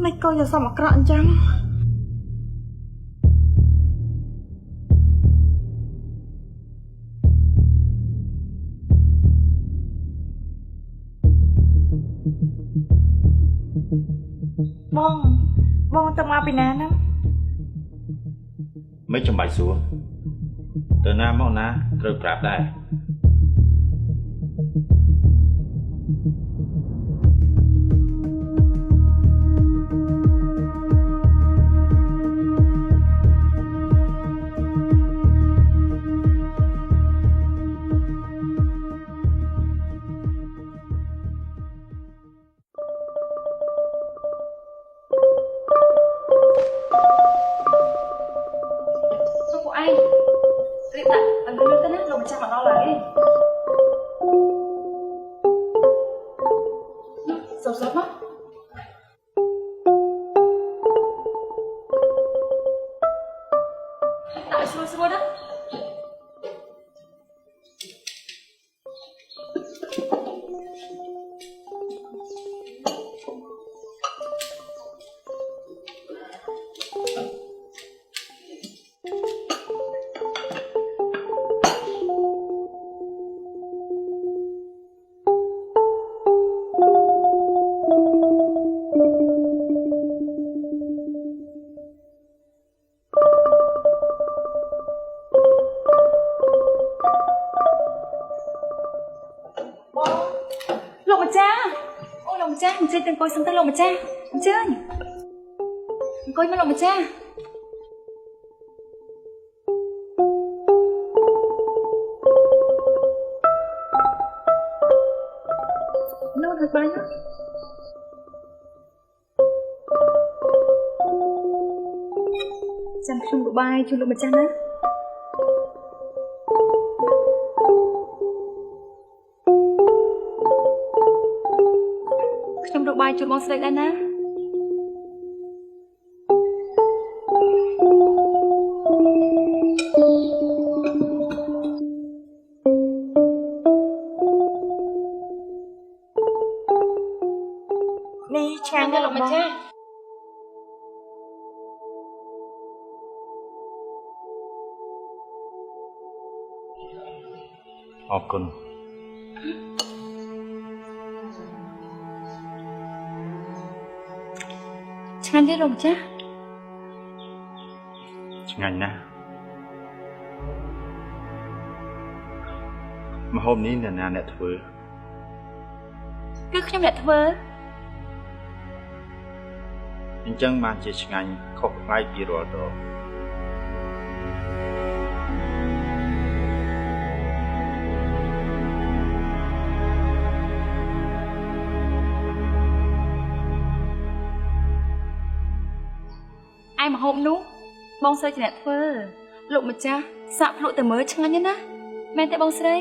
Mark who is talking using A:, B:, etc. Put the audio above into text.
A: មិនក៏យកសមអាក្រក់អញ្ចឹងបងទៅមកពីណាហ្នឹង
B: មិនចាំបាច់សួរទៅណាមកណាត្រូវប្រាប់ដែរ
A: លោកម្ចាស់អញ្ជើញទៅអង្គុយសិនទៅលោកម្ចាស់អញ្ជើញអង្គុយមកលោកម្ចាស់នោះហើយបាយចាំខ្ញុំទៅបាយជួយលោកម្ចាស់ណាខ្ញុំទៅបាយជួយបងស្រីដែរណានេះឆានទៅលោកម្ចាស់
B: អរគុណ
A: ឆ្ងាញ់ទេលោកម្ចាស់
B: ឆ្ងាញ់ណាស់ម្ហូបនេះអ្នកណាអ្នកធ្វើ
A: គឺខ្ញុំអ្នកធ្វើ
B: អញ្ចឹងបានជាឆ្ងាញ់ខុសប្លែកពីរាល់ដង
A: ឯម្ហូបនោះបងស្រីជាអ្នកធ្វើលោកម្ចាស់សាក់ភ្លក់តែមើលឆ្ងាញ់ណាស់មែនទេបងស្រី